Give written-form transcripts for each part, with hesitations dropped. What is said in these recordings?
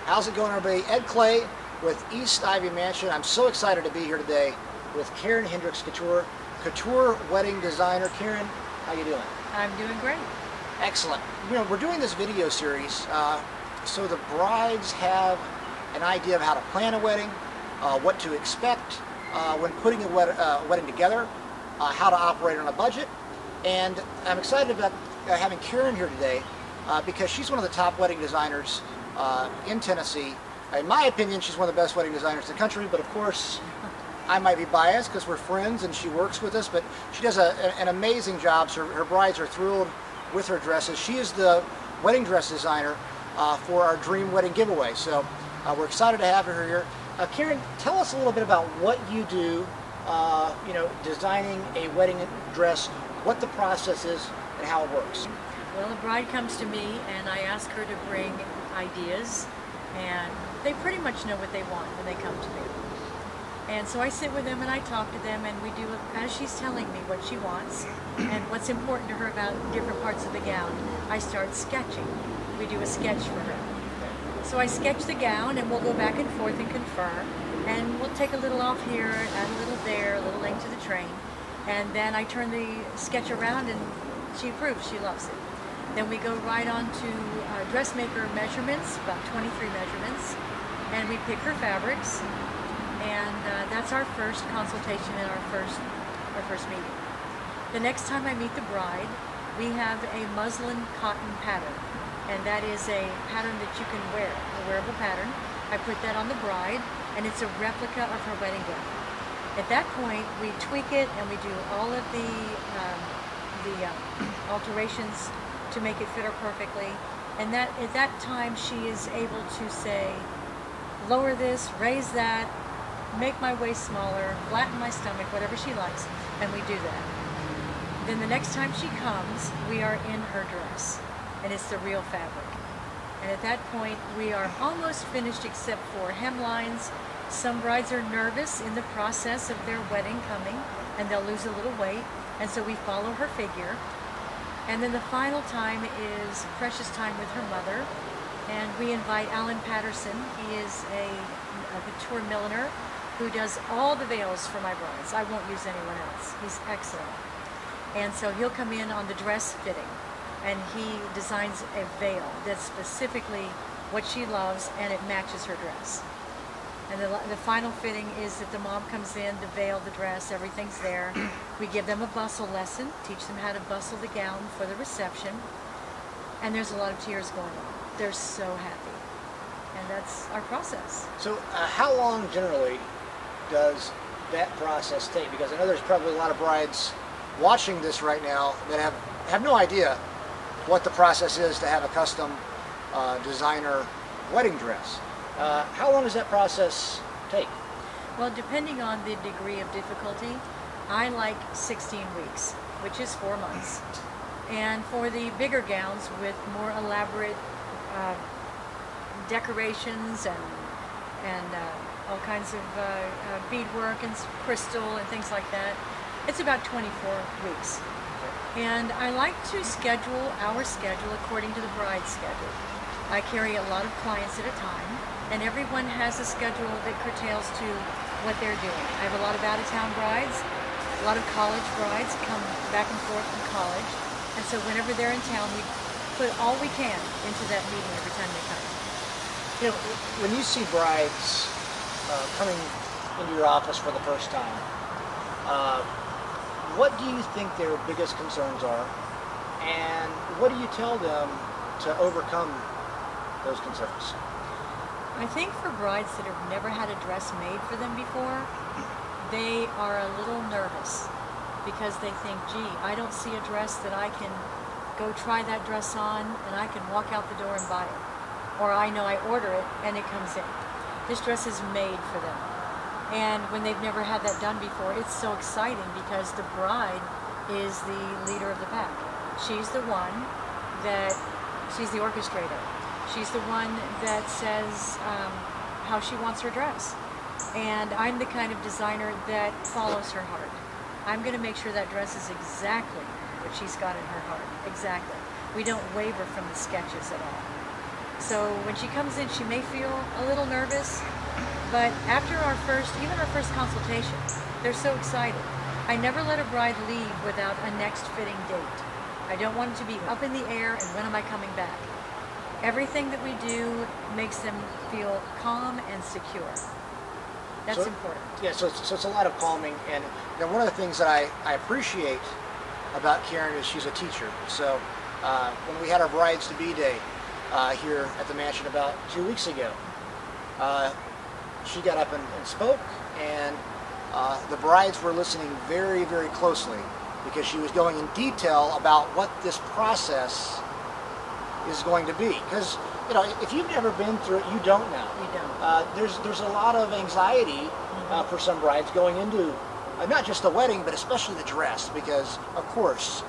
How's it going, everybody? Ed Clay with East Ivy Mansion. I'm so excited to be here today with Karen Hendricks, couture wedding designer. Karen, how you doing? I'm doing great. Excellent. You know, we're doing this video series so the brides have an idea of how to plan a wedding, what to expect when putting a wedding together, how to operate on a budget, and I'm excited about having Karen here today because she's one of the top wedding designers in Tennessee. In my opinion, she's one of the best wedding designers in the country, but of course I might be biased because we're friends and she works with us, but she does an amazing job. So her brides are thrilled with her dresses. She is the wedding dress designer for our Dream Wedding giveaway. So we're excited to have her here. Karen, tell us a little bit about what you do, you know, designing a wedding dress, what the process is and how it works. Well, a bride comes to me and I ask her to bring ideas, and they pretty much know what they want when they come to me. And so I sit with them and I talk to them, and we do, as she's telling me what she wants and what's important to her about different parts of the gown, I start sketching. We do a sketch for her. So I sketch the gown and we'll go back and forth and confer, and we'll take a little off here, add a little there, a little link to the train, and then I turn the sketch around and she approves, she loves it. Then we go right on to dressmaker measurements, about 23 measurements, and we pick her fabrics, and that's our first consultation and our first meeting. The next time I meet the bride, we have a muslin cotton pattern, and that is a pattern that you can wear, a wearable pattern. I put that on the bride, and it's a replica of her wedding gown. At that point, we tweak it and we do all of the alterations to make it fit her perfectly, and that at that time she is able to say, lower this, raise that, make my waist smaller, flatten my stomach, whatever she likes, and we do that. Then the next time she comes, we are in her dress, and it's the real fabric. And at that point, we are almost finished except for hemlines. Some brides are nervous in the process of their wedding coming, and they'll lose a little weight, and so we follow her figure. And then the final time is precious time with her mother, and we invite Alan Patterson. He is a couture milliner who does all the veils for my brides. I won't use anyone else. He's excellent. And so he'll come in on the dress fitting, and he designs a veil that's specifically what she loves, and it matches her dress. And the final fitting is that the mom comes in, the veil, the dress, everything's there. We give them a bustle lesson, teach them how to bustle the gown for the reception. And there's a lot of tears going on. They're so happy. And that's our process. So how long generally does that process take? Because I know there's probably a lot of brides watching this right now that have no idea what the process is to have a custom designer wedding dress. How long does that process take? Well, depending on the degree of difficulty, I like 16 weeks, which is 4 months. And for the bigger gowns with more elaborate decorations and all kinds of beadwork and crystal and things like that, it's about 24 weeks. And I like to schedule our schedule according to the bride's schedule. I carry a lot of clients at a time, and everyone has a schedule that curtails to what they're doing. I have a lot of out-of-town brides, a lot of college brides come back and forth from college, and so whenever they're in town, we put all we can into that meeting every time they come. You know, when you see brides coming into your office for the first time, what do you think their biggest concerns are, and what do you tell them to overcome those concerns? I think for brides that have never had a dress made for them before, they are a little nervous because they think, gee, I don't see a dress that I can go try that dress on and I can walk out the door and buy it. Or I know I order it and it comes in. This dress is made for them. And when they've never had that done before, it's so exciting because the bride is the leader of the pack. She's the one she's the orchestrator. She's the one that says how she wants her dress. And I'm the kind of designer that follows her heart. I'm going to make sure that dress is exactly what she's got in her heart. Exactly. We don't waver from the sketches at all. So when she comes in, she may feel a little nervous, but after even our first consultation, they're so excited. I never let a bride leave without a next fitting date. I don't want it to be up in the air and when am I coming back. Everything that we do makes them feel calm and secure. That's important. Yeah, so it's a lot of calming, and one of the things that I appreciate about Karen is she's a teacher. So when we had our Brides-to-Be Day here at the mansion about 2 weeks ago, she got up and spoke, and the brides were listening very, very closely because she was going in detail about what this process is going to be. Because if you've never been through it, you don't know. You don't. There's a lot of anxiety for some brides going into not just the wedding, but especially the dress, because of course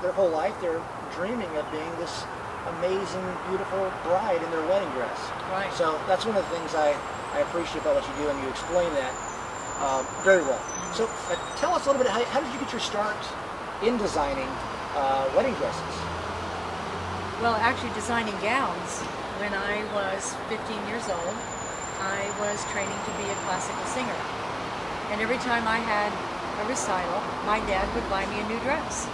their whole life they're dreaming of being this amazing, beautiful bride in their wedding dress. Right. So that's one of the things I appreciate about what you do, and you explain that very well. So tell us a little bit, how did you get your start in designing wedding dresses? Well, actually designing gowns. When I was 15 years old, I was training to be a classical singer. And every time I had a recital, my dad would buy me a new dress.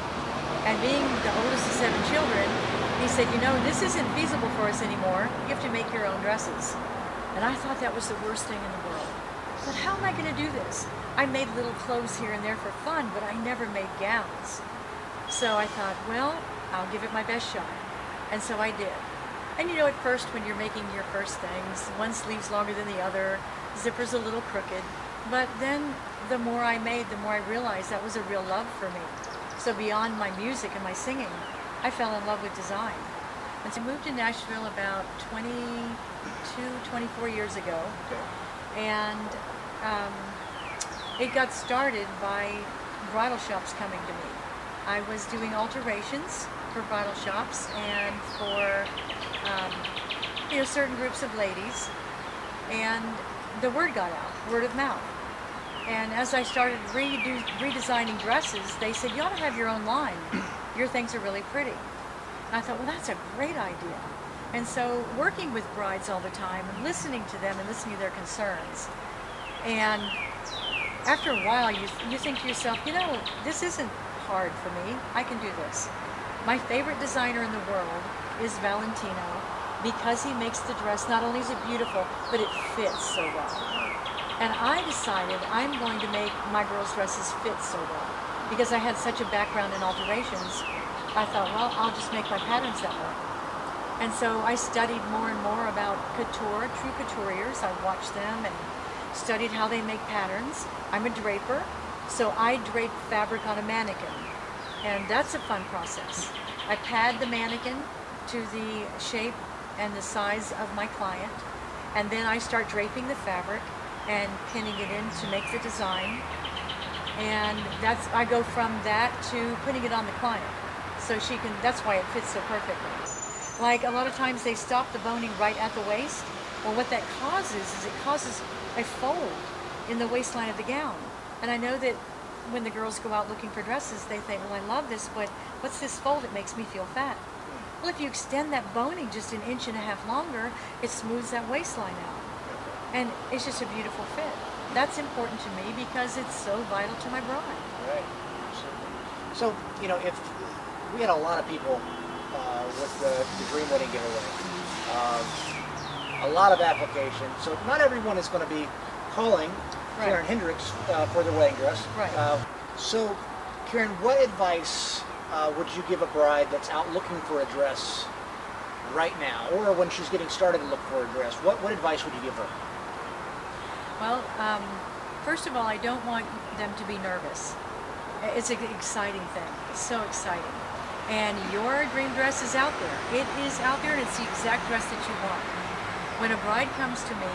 And being the oldest of 7 children, he said, this isn't feasible for us anymore. You have to make your own dresses. And I thought that was the worst thing in the world. But how am I going to do this? I made little clothes here and there for fun, but I never made gowns. So I thought, well, I'll give it my best shot. And so I did. And at first when you're making your first things, one sleeve's longer than the other, zipper's a little crooked. But then the more I made, the more I realized that was a real love for me. So beyond my music and my singing, I fell in love with design. And so I moved to Nashville about 24 years ago. Okay. And it got started by bridal shops coming to me. I was doing alterations for bridal shops and for certain groups of ladies, and the word got out, word of mouth. And as I started redesigning dresses, they said, you ought to have your own line. Your things are really pretty. And I thought, well, that's a great idea. And so working with brides all the time and listening to them and listening to their concerns. And after a while, you think to yourself, this isn't hard for me. I can do this. My favorite designer in the world is Valentino, because he makes the dress, not only is it beautiful, but it fits so well. And I decided I'm going to make my girls' dresses fit so well. Because I had such a background in alterations, I thought, well, I'll just make my patterns that way. And so I studied more and more about couture, true couturiers. I watched them and studied how they make patterns. I'm a draper, so I drape fabric on a mannequin. And that's a fun process. I pad the mannequin to the shape and the size of my client, and then I start draping the fabric and pinning it in to make the design. And I go from that to putting it on the client. So that's why it fits so perfectly. Like a lot of times they stop the boning right at the waist. Well, what that causes is it causes a fold in the waistline of the gown. And I know that when the girls go out looking for dresses, they think, well, I love this, but what's this fold? It makes me feel fat. Well, if you extend that boning just an inch and a half longer, it smooths that waistline out. And it's just a beautiful fit. That's important to me because it's so vital to my bride. Right. So, if we had a lot of people with the Dream Wedding Giveaway, a lot of applications, so not everyone is going to be calling Karen Hendricks for their wedding dress. Right. So, Karen, what advice would you give a bride that's out looking for a dress right now, or when she's getting started to look for a dress? What advice would you give her? Well, first of all, I don't want them to be nervous. It's an exciting thing. It's so exciting. And your dream dress is out there. It is out there, and it's the exact dress that you want. When a bride comes to me,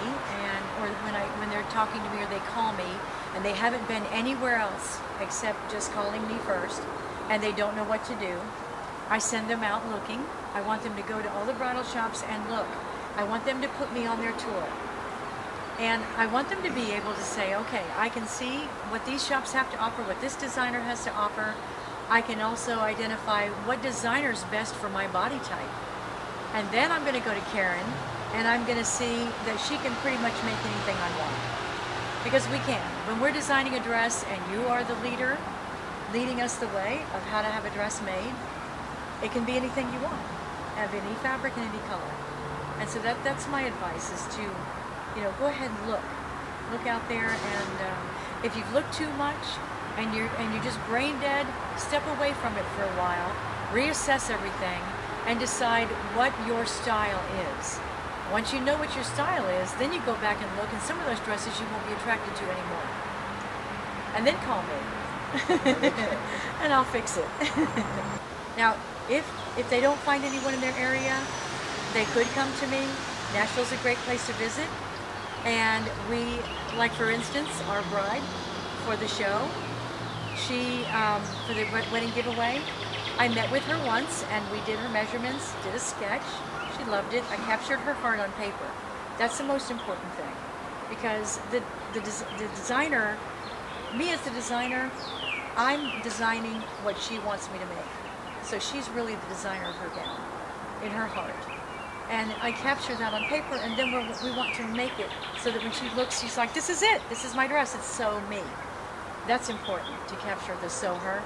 or when they're talking to me or they call me, and they haven't been anywhere else except just calling me first, and they don't know what to do, I send them out looking. I want them to go to all the bridal shops and look. I want them to put me on their tour. And I want them to be able to say, okay, I can see what these shops have to offer, what this designer has to offer. I can also identify what designer is best for my body type. And then I'm going to go to Karen, and I'm going to see that she can pretty much make anything I want. Because we can. When we're designing a dress and you are the leader, leading us the way of how to have a dress made, it can be anything you want. Have any fabric and any color. And so that's my advice, is to, go ahead and look. Look out there, and if you've looked too much and you're just brain dead, step away from it for a while, reassess everything, and decide what your style is. Once you know what your style is, then you go back and look, and some of those dresses you won't be attracted to anymore. And then call me, and I'll fix it. Now, if they don't find anyone in their area, they could come to me. Nashville's a great place to visit. And we, like for instance, our bride for the show, she, for the wedding giveaway, I met with her once and we did her measurements, did a sketch. She loved it. I captured her heart on paper. That's the most important thing, because the designer, me as the designer, I'm designing what she wants me to make. So she's really the designer of her gown, in her heart. And I capture that on paper, and then we want to make it so that when she looks, she's like, this is it. This is my dress. It's so me. That's important, to capture the so her.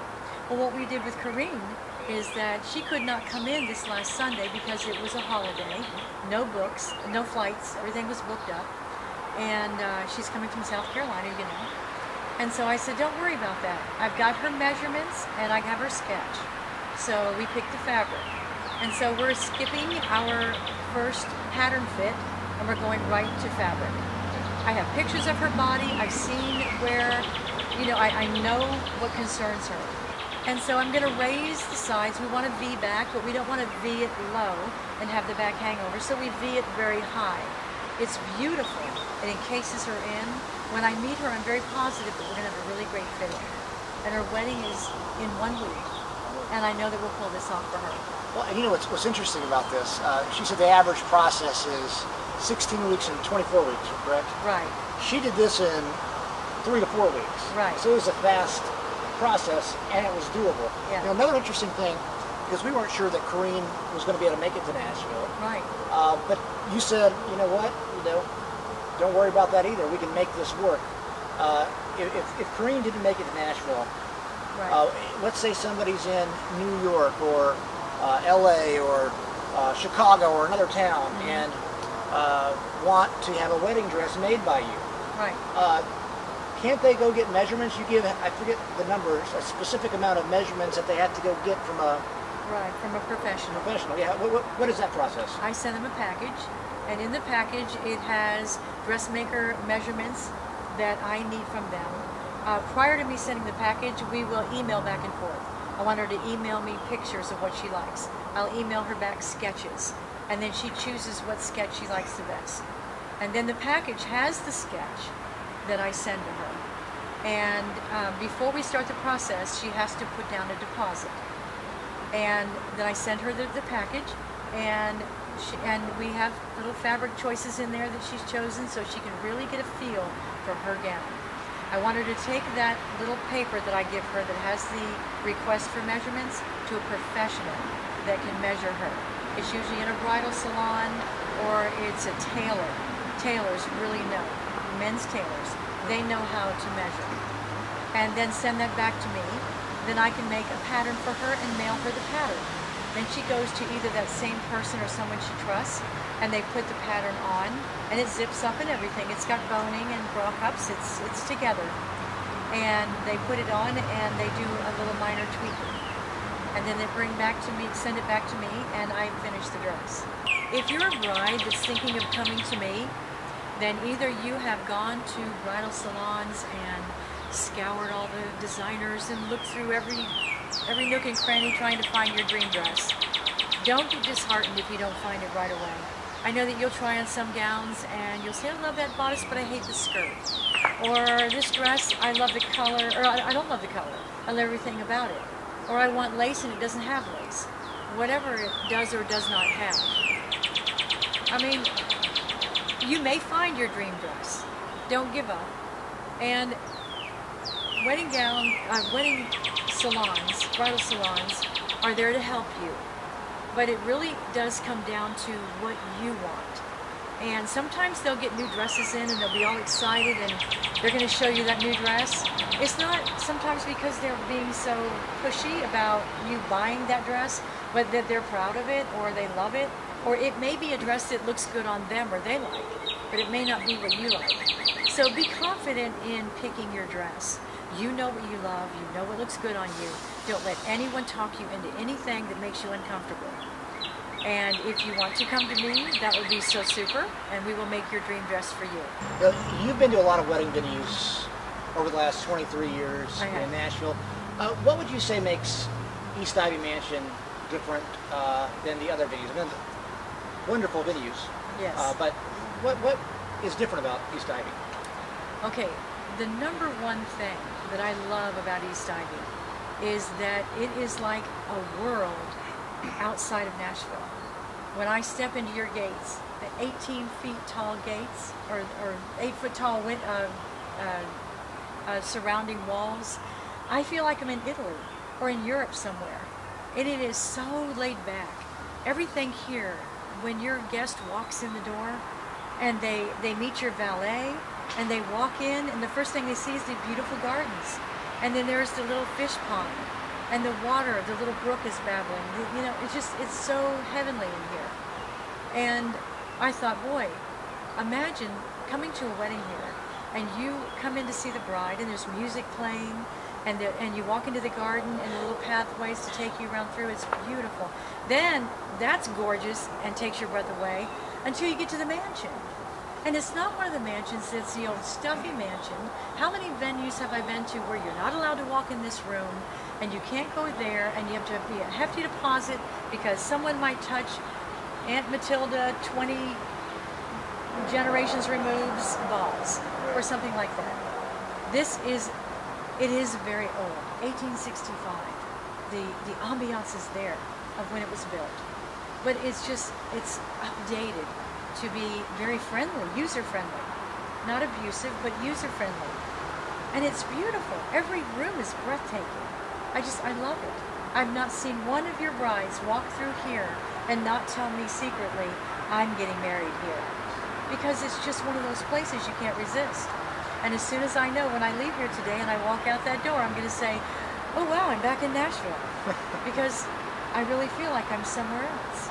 Well, what we did with Corrine is that she could not come in this last Sunday because it was a holiday. No books, no flights. Everything was booked up. And she's coming from South Carolina, And so I said, don't worry about that. I've got her measurements, and I have her sketch. So we picked the fabric. And so we're skipping our first pattern fit, and we're going right to fabric. I have pictures of her body. I've seen where, I know what concerns her. And so I'm going to raise the sides. We want to V back, but we don't want to V it low and have the back hang over. So we V it very high. It's beautiful. It encases her in. When I meet her, I'm very positive that we're going to have a really great fitting. And her wedding is in 1 week. And I know that we'll pull this off for her. Well, and what's interesting about this, she said the average process is 16 weeks and 24 weeks, correct? Right. She did this in 3 to 4 weeks. Right. So it was a fast process, and it was doable. Yeah. Another interesting thing, because we weren't sure that Corrine was going to be able to make it to Nashville. Right. But you said, you know what, don't worry about that either. We can make this work. If Corrine didn't make it to Nashville, right. Let's say somebody's in New York or LA or Chicago or another town, and want to have a wedding dress made by you. Right. Can't they go get measurements? You give, I forget the numbers, a specific amount of measurements that they have to go get from a... Right, from a professional. Yeah. What is that process? I send them a package, and in the package it has dressmaker measurements that I need from them. Prior to me sending the package, we will email back and forth. I want her to email me pictures of what she likes. I'll email her back sketches, and then she chooses what sketch she likes the best. And then the package has the sketch that I send to her. And before we start the process, she has to put down a deposit. And then I send her the package, and we have little fabric choices in there that she's chosen, so she can really get a feel for her gown. I want her to take that little paper that I give her that has the request for measurements to a professional that can measure her. It's usually in a bridal salon, or it's a tailor. Tailors really know, men's tailors. They know how to measure. And then send that back to me. Then I can make a pattern for her and mail her the pattern. Then she goes to either that same person or someone she trusts, and they put the pattern on, and it zips up and everything. It's got boning and bra cups. It's together. And they put it on, and they do a little minor tweaking. And then they send it back to me, and I finish the dress. If you're a bride that's thinking of coming to me, then either you have gone to bridal salons and scoured all the designers and looked through every nook and cranny trying to find your dream dress. Don't be disheartened if you don't find it right away. I know that you'll try on some gowns and you'll say, I love that bodice, but I hate the skirt. Or this dress, I love the color, or I don't love the color. I love everything about it. Or I want lace and it doesn't have lace. Whatever it does or does not have. I mean, you may find your dream dress. Don't give up. And wedding salons, bridal salons, are there to help you. but it really does come down to what you want. And sometimes they'll get new dresses in and they'll be all excited and they're going to show you that new dress. It's not sometimes because they're being so pushy about you buying that dress, but that they're proud of it or they love it. Or it may be a dress that looks good on them or they like, but it may not be what you like. So be confident in picking your dress. You know what you love, you know what looks good on you. Don't let anyone talk you into anything that makes you uncomfortable. And if you want to come to me, that would be so super, and we will make your dream dress for you. Now, you've been to a lot of wedding venues over the last 23 years in Nashville. What would you say makes East Ivy Mansion different than the other venues? I mean, wonderful venues. Yes. But what is different about East Ivy? Okay, the number one thing that I love about East Ivy is that it is like a world outside of Nashville. When I step into your gates, the 18 feet tall gates, or 8 foot tall surrounding walls, I feel like I'm in Italy or in Europe somewhere. And it is so laid back. Everything here, when your guest walks in the door and they meet your valet and they walk in and the first thing they see is the beautiful gardens. And then there's the little fish pond. And the water of the little brook is babbling. You know, it's so heavenly in here. And I thought, boy, imagine coming to a wedding here, and you come in to see the bride, and there's music playing, and you walk into the garden, and the little pathways to take you around through. It's beautiful. Then that's gorgeous and takes your breath away until you get to the mansion. And it's not one of the mansions, it's the old stuffy mansion. How many venues have I been to where you're not allowed to walk in this room and you can't go there and you have to be a hefty deposit because someone might touch Aunt Matilda 20 generations removes balls or something like that. It is very old, 1865. The ambiance is there of when it was built. But it's updated to be very friendly, user-friendly. Not abusive, but user-friendly. And it's beautiful. Every room is breathtaking. I love it. I've not seen one of your brides walk through here and not tell me secretly, I'm getting married here. Because it's just one of those places you can't resist. And as soon as I know when I leave here today and I walk out that door, I'm going to say, oh wow, I'm back in Nashville. Because I really feel like I'm somewhere else.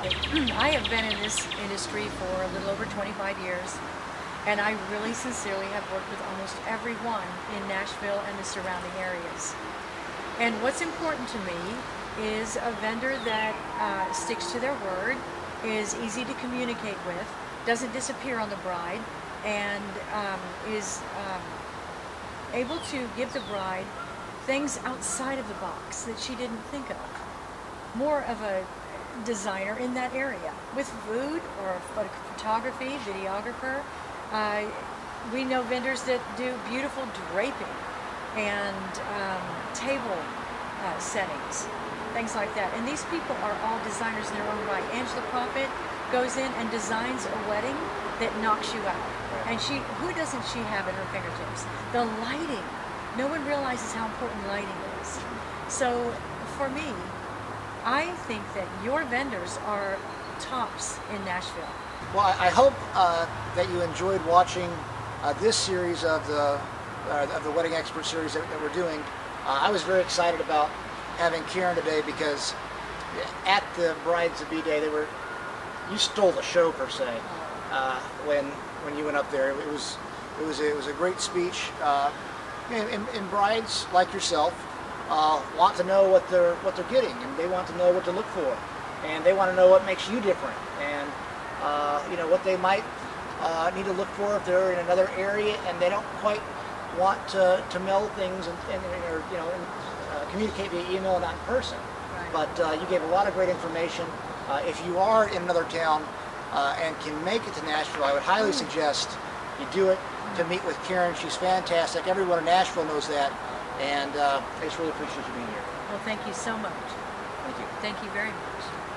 I have been in this industry for a little over 25 years, and I really sincerely have worked with almost everyone in Nashville and the surrounding areas. And what's important to me is a vendor that sticks to their word, is easy to communicate with, doesn't disappear on the bride, and is able to give the bride things outside of the box that she didn't think of. More of a designer in that area with food or photography, videographer. We know vendors that do beautiful draping and table settings, things like that. And these people are all designers in their own right. Angela Profit goes in and designs a wedding that knocks you out. And who doesn't she have at her fingertips? The lighting. No one realizes how important lighting is. So for me, I think that your vendors are tops in Nashville. Well, I hope that you enjoyed watching this series of the Wedding Expert series that we're doing. I was very excited about having Karen today because at the Brides-to-be day, you stole the show per se when you went up there. It was a great speech. And brides like yourself want to know what they're getting, and they want to know what to look for, and they want to know what makes you different, and what they might need to look for if they're in another area and they don't quite want to meld things and communicate via email and not in person. Right. But you gave a lot of great information. If you are in another town and can make it to Nashville, I would highly suggest you do it to meet with Karen. She's fantastic. Everyone in Nashville knows that. And I just really appreciate you being here. Well, thank you so much. Thank you. Thank you very much.